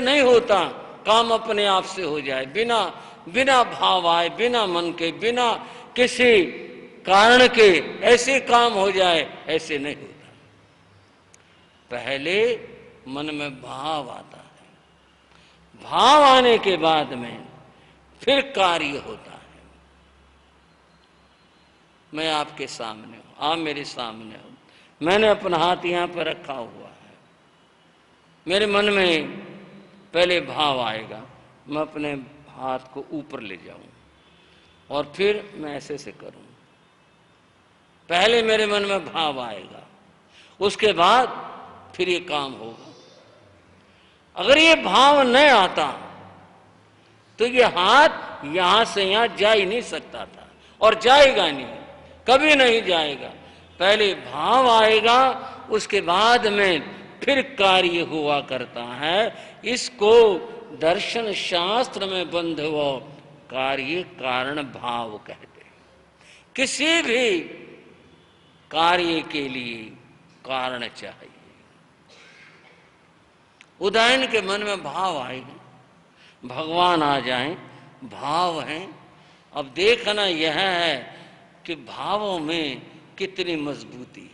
इससे नहीं होता काम अपने आप से हो जाए, बिना बिना भाव आए, बिना मन के, बिना किसी कारण के ऐसे काम हो जाए, ऐसे नहीं होता। पहले मन में भाव आता है, भाव आने के बाद में फिर कार्य होता है। मैं आपके सामने हूं, आप मेरे सामने हो, मैंने अपना हाथ यहां पर रखा हुआ है, मेरे मन में पहले भाव आएगा, मैं अपने हाथ को ऊपर ले जाऊं और फिर मैं ऐसे से करूं। पहले मेरे मन में भाव आएगा, उसके बाद फिर ये काम होगा। अगर ये भाव नहीं आता तो ये हाथ यहां से यहां जा ही नहीं सकता था और जाएगा नहीं, कभी नहीं जाएगा। पहले भाव आएगा, उसके बाद में फिर कार्य हुआ करता है। इसको दर्शन शास्त्र में बंधुओं कार्य कारण भाव कहते हैं। किसी भी कार्य के लिए कारण चाहिए। उदाहरण के मन में भाव आएगा, भगवान आ जाएं, भाव हैं। अब देखना यह है कि भावों में कितनी मजबूती है,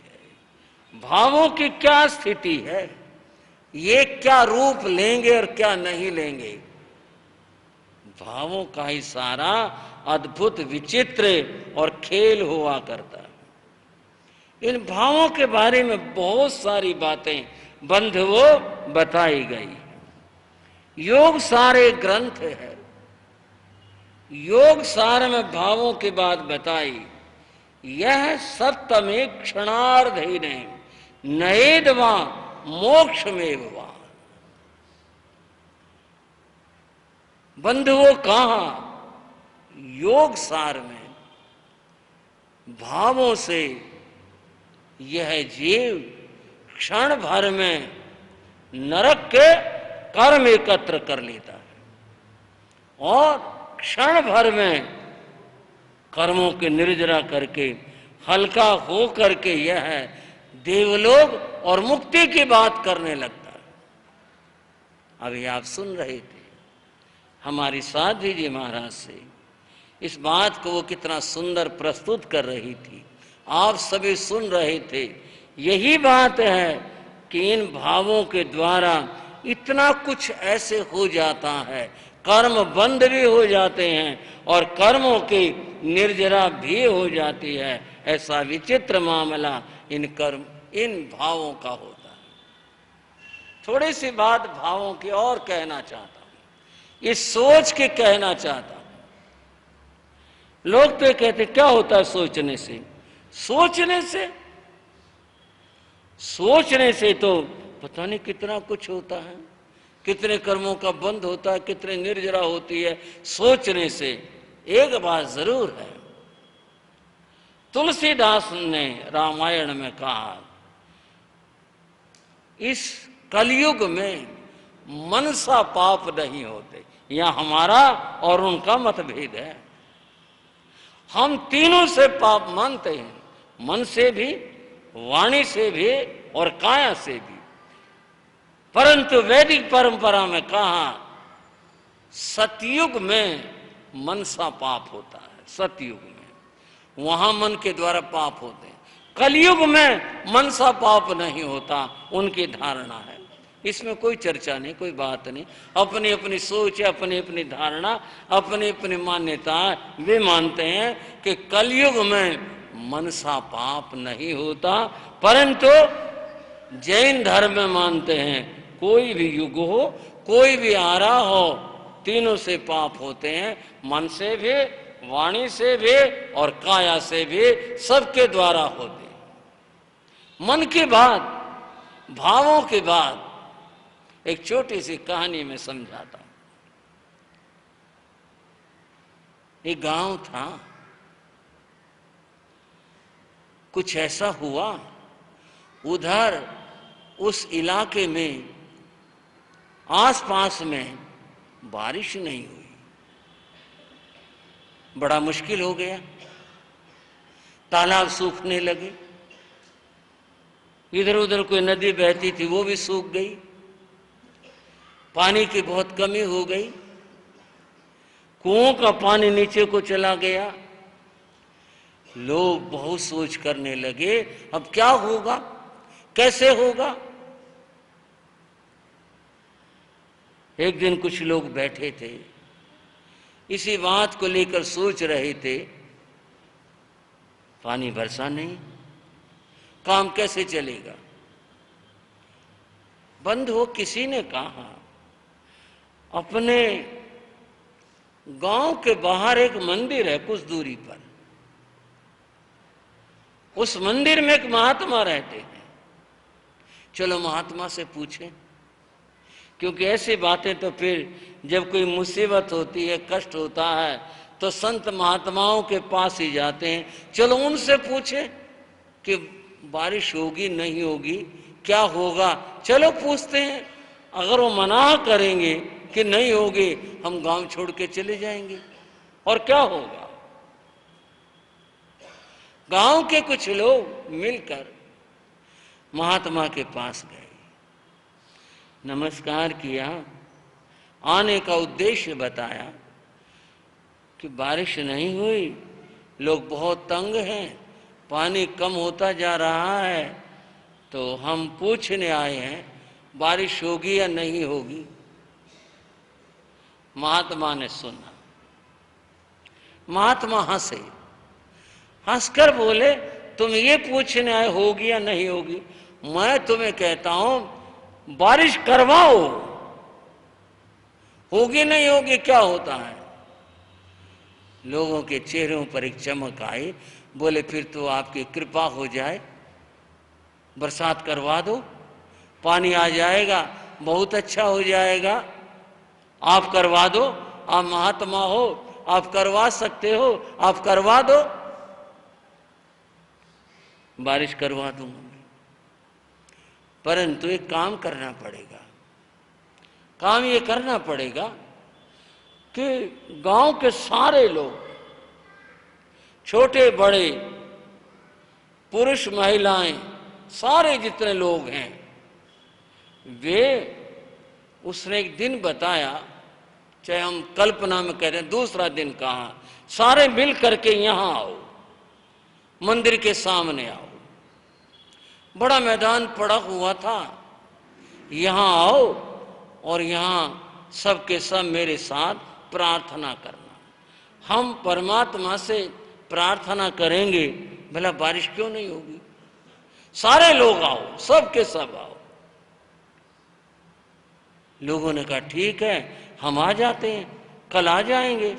भावों की क्या स्थिति है, ये क्या रूप लेंगे और क्या नहीं लेंगे। भावों का ही सारा अद्भुत विचित्र और खेल हुआ करता है। इन भावों के बारे में बहुत सारी बातें बंधुओं बताई गई। योग सारे ग्रंथ है, योग सार में भावों की बात बताई। यह सप्तमे क्षणार्ध ही नहीं, नएदवा मोक्ष में वा। बंधुओं कहा योग सार में भावों से यह जीव क्षण भर में नरक के कर्म एकत्र कर लेता है और क्षण भर में कर्मों के निर्जरा करके हल्का हो करके यह देवलोक और मुक्ति की बात करने लगता है। अभी आप सुन रहे थे हमारी साध्वी जी महाराज से, इस बात को वो कितना सुंदर प्रस्तुत कर रही थी, आप सभी सुन रहे थे। यही बात है कि इन भावों के द्वारा इतना कुछ ऐसे हो जाता है, कर्म बंद भी हो जाते हैं और कर्मों की निर्जरा भी हो जाती है। ऐसा विचित्र मामला इन भावों का होता है। थोड़ी सी बात भावों की और कहना चाहता हूं, इस सोच के कहना चाहता हूं। लोग तो कहते क्या होता है सोचने से, सोचने से तो पता नहीं कितना कुछ होता है, कितने कर्मों का बंद होता है, कितने निर्जरा होती है सोचने से। एक बात जरूर है, तुलसीदास ने रामायण में कहा इस कलयुग में मनसा पाप नहीं होते। यह हमारा और उनका मतभेद है। हम तीनों से पाप मानते हैं, मन से भी, वाणी से भी और काया से भी। परंतु वैदिक परंपरा में कहा सतयुग में मनसा पाप होता है, सतयुग में वहां मन के द्वारा पाप होते हैं। कलयुग में मनसा पाप नहीं होता, उनकी धारणा है। इसमें कोई चर्चा नहीं, कोई बात नहीं। अपनी अपनी सोच, अपनी अपनी धारणा, अपनी अपनी मान्यता, वे मानते हैं कि कलयुग में मनसा पाप नहीं होता। परंतु जैन धर्म में मानते हैं कोई भी युग हो, कोई भी आरा हो, तीनों से पाप होते हैं, मन से भी, वाणी से भी और काया से भी, सबके द्वारा होते हैं। मन की बात, भावों की बात एक छोटी सी कहानी में समझाता हूं। एक गांव था, कुछ ऐसा हुआ उधर उस इलाके में आसपास में बारिश नहीं हुई, बड़ा मुश्किल हो गया। तालाब सूखने लगे, इधर उधर कोई नदी बहती थी वो भी सूख गई, पानी की बहुत कमी हो गई, कुओं का पानी नीचे को चला गया। लोग बहुत सोच करने लगे अब क्या होगा, कैसे होगा। एक दिन कुछ लोग बैठे थे, इसी बात को लेकर सोच रहे थे, पानी बरसा नहीं, काम कैसे चलेगा। बंधु, किसी ने कहा अपने गांव के बाहर एक मंदिर है कुछ दूरी पर, उस मंदिर में एक महात्मा रहते हैं, चलो महात्मा से पूछें। क्योंकि ऐसी बातें तो फिर जब कोई मुसीबत होती है, कष्ट होता है, तो संत महात्माओं के पास ही जाते हैं। चलो उनसे पूछें कि बारिश होगी नहीं होगी, क्या होगा, चलो पूछते हैं। अगर वो मना करेंगे कि नहीं होगी, हम गांव छोड़ के चले जाएंगे, और क्या होगा। गांव के कुछ लोग मिलकर महात्मा के पास गए, नमस्कार किया, आने का उद्देश्य बताया कि बारिश नहीं हुई, लोग बहुत तंग हैं, पानी कम होता जा रहा है, तो हम पूछने आए हैं बारिश होगी या नहीं होगी। महात्मा ने सुना, महात्मा हंसे, हंसकर बोले तुम ये पूछने आए होगी या नहीं होगी, मैं तुम्हें कहता हूं बारिश करवाओ, होगी नहीं होगी क्या होता है। लोगों के चेहरों पर एक चमक आई, बोले फिर तो आपकी कृपा हो जाए, बरसात करवा दो, पानी आ जाएगा, बहुत अच्छा हो जाएगा, आप करवा दो, आप महात्मा हो, आप करवा सकते हो, आप करवा दो। बारिश करवा दूंगा, परंतु एक काम करना पड़ेगा। काम ये करना पड़ेगा कि गांव के सारे लोग, छोटे बड़े, पुरुष महिलाएं, सारे जितने लोग हैं, वे, उसने एक दिन बताया, चाहे हम कल्पना में कह रहे हैं, दूसरा दिन कहा, सारे मिल करके यहां आओ, मंदिर के सामने आओ, बड़ा मैदान पड़ा हुआ था, यहां आओ और यहां सबके सब मेरे साथ प्रार्थना करना। हम परमात्मा से प्रार्थना करेंगे, भला बारिश क्यों नहीं होगी। सारे लोग आओ, सबके सब आओ। लोगों ने कहा ठीक है, हम आ जाते हैं, कल आ जाएंगे।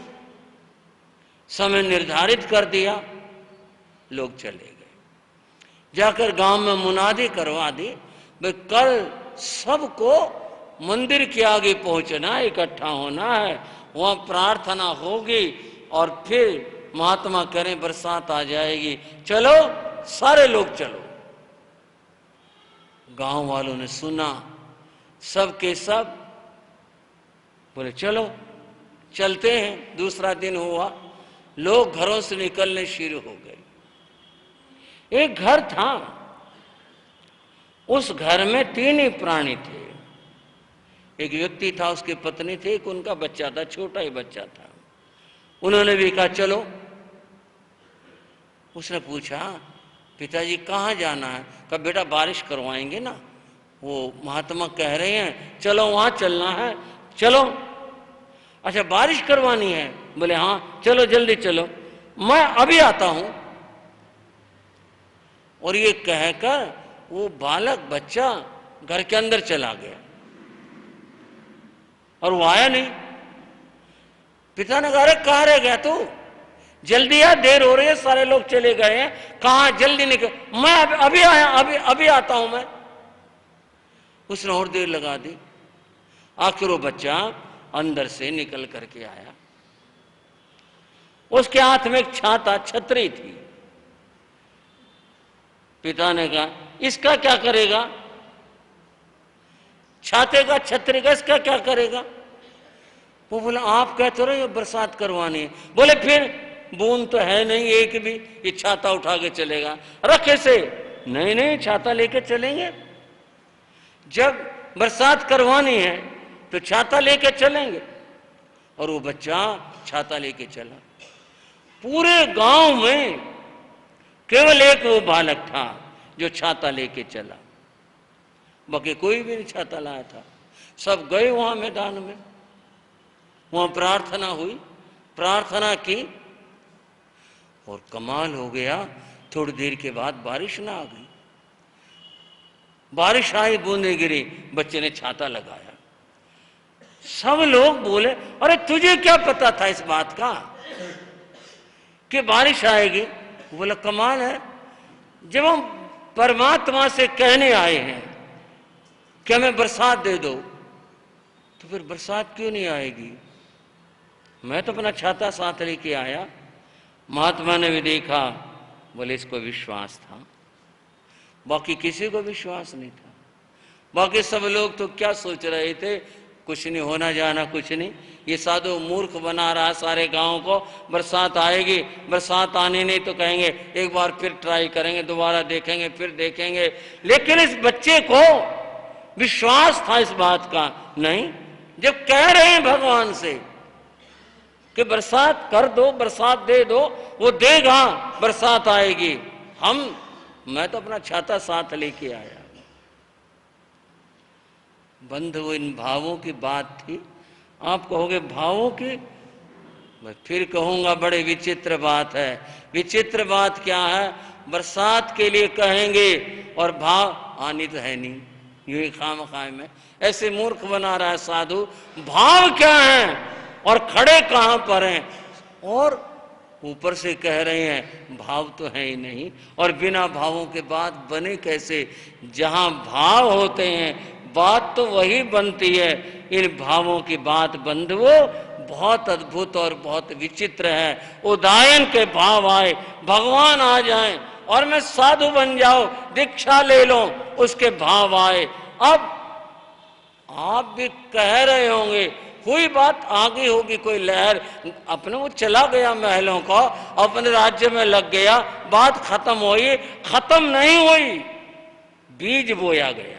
समय निर्धारित कर दिया, लोग चले गए। जाकर गांव में मुनादी करवा दी, भाई कल सबको मंदिर के आगे पहुंचना है, इकट्ठा होना है, वहां प्रार्थना होगी और फिर महात्मा करें बरसात आ जाएगी, चलो सारे लोग चलो। गांव वालों ने सुना, सब के सब बोले चलो चलते हैं। दूसरा दिन हुआ, लोग घरों से निकलने शुरू हो गए। एक घर था, उस घर में 3 ही प्राणी थे। एक व्यक्ति था, उसकी पत्नी थी, एक उनका बच्चा था, छोटा ही बच्चा था। उन्होंने भी कहा चलो। उसने पूछा पिताजी कहाँ जाना है। कहा बेटा बारिश करवाएंगे ना, वो महात्मा कह रहे हैं चलो वहां चलना है, चलो। अच्छा बारिश करवानी है, बोले हाँ चलो जल्दी चलो, मैं अभी आता हूं। और ये कहकर वो बालक बच्चा घर के अंदर चला गया और वो आया नहीं। पिता ने कहा अरे कहाँ रह गया तू, जल्दी आ, देर हो रही है, सारे लोग चले गए हैं, कहाँ जल्दी निकल। मैं अभी आया, अभी आता हूं मैं। उसने और देर लगा दी। आखिर वो बच्चा अंदर से निकल करके आया, उसके हाथ में एक छाता, छतरी थी। पिता ने कहा इसका क्या करेगा, छाते का छतरी का इसका क्या करेगा। वो बोला आप कहते रहे बरसात करवानी है। बोले फिर बूंद तो है नहीं एक भी, ये छाता उठा के चलेगा, रखे से। नहीं छाता लेके चलेंगे, जब बरसात करवानी है तो छाता लेके चलेंगे। और वो बच्चा छाता लेके चला। पूरे गांव में केवल एक वो बालक था जो छाता लेके चला, बाकी कोई भी नहीं छाता लाया था। सब गए वहां मैदान में, वहां प्रार्थना हुई, प्रार्थना की, और कमाल हो गया, थोड़ी देर के बाद बारिश ना आ गई। बारिश आई, बूंदे गिरी, बच्चे ने छाता लगाया। सब लोग बोले, अरे तुझे क्या पता था इस बात का कि बारिश आएगी? बोला कमाल है, जब हम परमात्मा से कहने आए हैं कि हमें बरसात दे दो, तो फिर बरसात क्यों नहीं आएगी? मैं तो अपना छाता साथ लेके आया। महात्मा ने भी देखा, बोले इसको विश्वास था, बाकी किसी को विश्वास नहीं था। बाकी सब लोग तो क्या सोच रहे थे, कुछ नहीं होना जाना, कुछ नहीं, ये साधु मूर्ख बना रहा सारे गांव को, बरसात आएगी, बरसात आने नहीं तो कहेंगे एक बार फिर ट्राई करेंगे, दोबारा देखेंगे, फिर देखेंगे। लेकिन इस बच्चे को विश्वास था इस बात का, नहीं, जब कह रहे हैं भगवान से कि बरसात कर दो, बरसात दे दो, वो देगा, बरसात आएगी। मैं तो अपना छाता साथ लेके आया। बंधु, इन भावों की बात थी। आप कहोगे भावों की, मैं फिर कहूंगा बड़े विचित्र बात है। विचित्र बात क्या है? बरसात के लिए कहेंगे और भाव आनी तो है नहीं, यूं ही खाम खाए में ऐसे मूर्ख बना रहा है साधु। भाव क्या है और खड़े कहां पर हैं, और ऊपर से कह रहे हैं भाव तो है ही नहीं, और बिना भावों के बात बने कैसे? जहां भाव होते हैं बात तो वही बनती है। इन भावों की बात बंधुओं बहुत अद्भुत और बहुत विचित्र है। उदायन के भाव आए, भगवान आ जाएं और मैं साधु बन जाऊं, दीक्षा ले लो, उसके भाव आए। अब आप भी कह रहे होंगे, कोई बात आगे होगी, कोई लहर, अपने वो चला गया महलों का, अपने राज्य में लग गया, बात खत्म हुई। खत्म नहीं हुई, बीज बोया गया।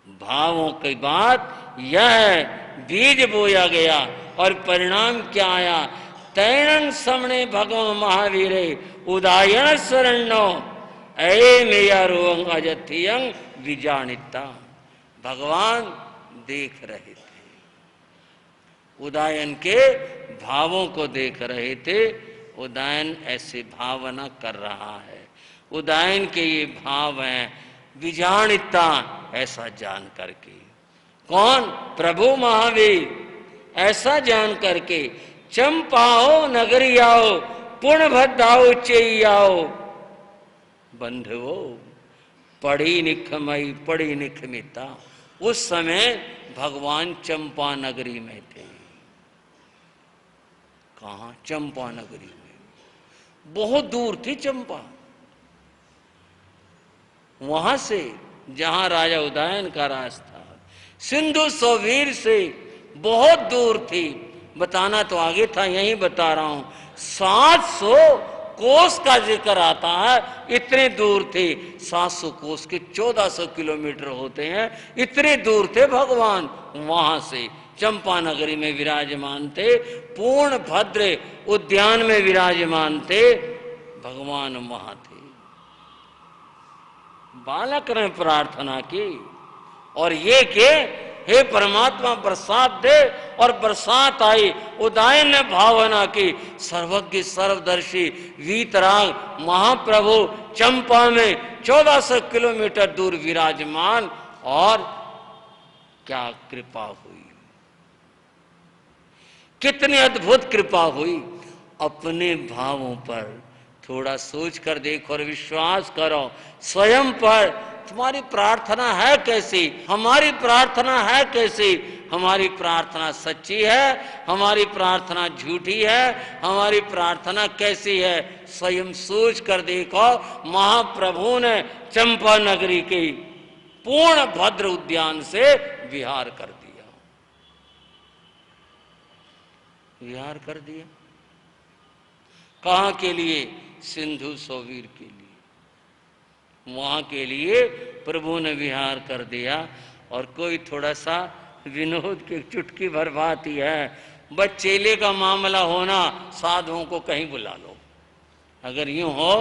भावों की बात यह है, बीज बोया गया और परिणाम क्या आया? तैणं समणे भगवान महावीर उदायन शरणो ऐ मेया रोंग अजथियं विजानिता। भगवान देख रहे थे, उदायन के भावों को देख रहे थे। उदायन ऐसे भावना कर रहा है, उदायन के ये भाव हैं, विजानिता ऐसा जान करके। कौन? प्रभु महावीर। ऐसा जान करके चंपाओ नगरी आओ, पुण्य भद्राओ चेयाओ। बंधुओ, पढ़ी निखमई पढ़ी निखमिता। उस समय भगवान चंपा नगरी में थे। कहा? चंपा नगरी में। बहुत दूर थी चंपा, वहां से जहां राजा उदायन का राज था, सिंधु सौवीर से बहुत दूर थी। बताना तो आगे था, यही बता रहा हूं। 700 कोस का जिक्र आता है, इतने दूर थे। 700 कोस के 1400 किलोमीटर होते हैं, इतने दूर थे भगवान। वहां से चंपा नगरी में विराजमान थे, पूर्ण भद्र उद्यान में विराजमान थे, भगवान वहां थे। बालक ने प्रार्थना की और ये कि हे परमात्मा बरसात दे, और बरसात आई। उदायन ने भावना की, सर्वज्ञ सर्वदर्शी वीतराग महाप्रभु चंपा में 1400 किलोमीटर दूर विराजमान, और क्या कृपा हुई, कितनी अद्भुत कृपा हुई। अपने भावों पर थोड़ा सोच कर देखो और विश्वास करो स्वयं पर। तुम्हारी प्रार्थना है कैसी, हमारी प्रार्थना है कैसी? हमारी प्रार्थना सच्ची है, हमारी प्रार्थना झूठी है, हमारी प्रार्थना कैसी है? स्वयं सोच कर देखो। महाप्रभु ने चंपा नगरी के पूर्ण भद्र उद्यान से विहार कर दिया, विहार कर दिया। कहां के लिए? सिंधु सौवीर के लिए। वहां के लिए प्रभु ने विहार कर दिया। और कोई थोड़ा सा विनोद की चुटकी भर बात ही है, बस चेले का मामला होना, साधुओं को कहीं बुला लो। अगर यूं हो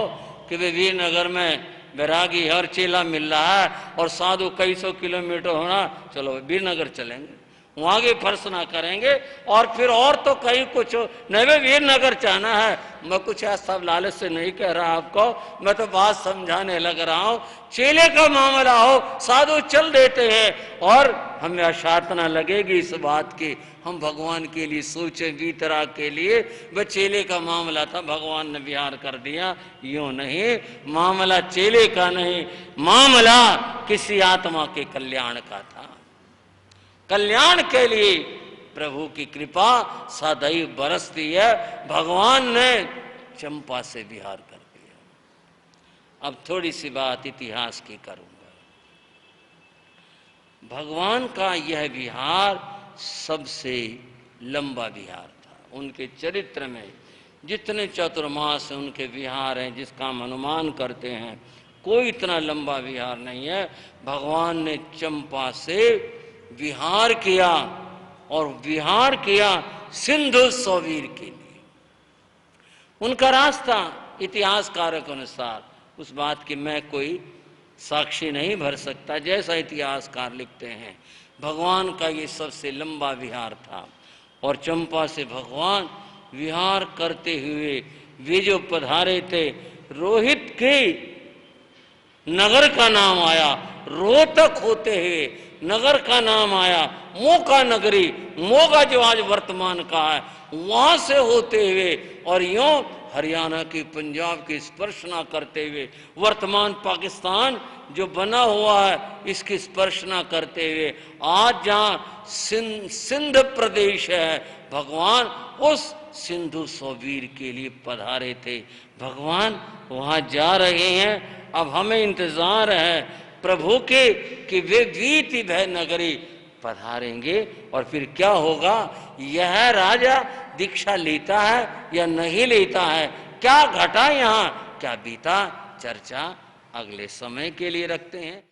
कि वे वीरनगर में बैरागी हर चेला मिल रहा है और साधु कई सौ किलोमीटर होना, चलो वीरनगर चलेंगे, वहां की फर्श ना करेंगे। और फिर और तो कहीं कुछ नहीं, वे वीरनगर जाना है। मैं कुछ ऐसा लालच से नहीं कह रहा आपको, मैं तो बात समझाने लग रहा हूं। चेले का मामला हो, साधु चल देते हैं और हमें अशातना लगेगी इस बात की, हम भगवान के लिए सोचे, बीतरा के लिए। वह चेले का मामला था, भगवान ने विहार कर दिया। यूं नहीं, मामला चेले का नहीं, मामला किसी आत्मा के कल्याण का था। कल्याण के लिए प्रभु की कृपा सदैव बरसती है। भगवान ने चंपा से विहार कर दिया। अब थोड़ी सी बात इतिहास की करूंगा। भगवान का यह विहार सबसे लंबा विहार था। उनके चरित्र में जितने चतुर्मास उनके विहार हैं, जिसका हम अनुमान करते हैं, कोई इतना लंबा विहार नहीं है। भगवान ने चंपा से विहार किया, और विहार किया सिंधु सौवीर के लिए। उनका रास्ता इतिहासकारों के अनुसार, उस बात की मैं कोई साक्षी नहीं भर सकता, जैसा इतिहासकार लिखते हैं, भगवान का ये सबसे लंबा विहार था। और चंपा से भगवान विहार करते हुए वे जो पधारे थे, रोहित के नगर का नाम आया, रोहतक होते हुए नगर का नाम आया, मोका नगरी, मोगा जो आज वर्तमान का है, वहां से होते हुए और यूं हरियाणा की, पंजाब की स्पर्शना करते हुए, वर्तमान पाकिस्तान जो बना हुआ है इसकी स्पर्शना करते हुए, आज जहाँ सिंध प्रदेश है, भगवान उस सिंधु सौवीर के लिए पधारे थे। भगवान वहाँ जा रहे हैं। अब हमें इंतजार है प्रभु के कि वे वीति भय नगरी पधारेंगे, और फिर क्या होगा, यह राजा दीक्षा लेता है या नहीं लेता है, क्या घटा यहाँ, क्या बीता, चर्चा अगले समय के लिए रखते हैं।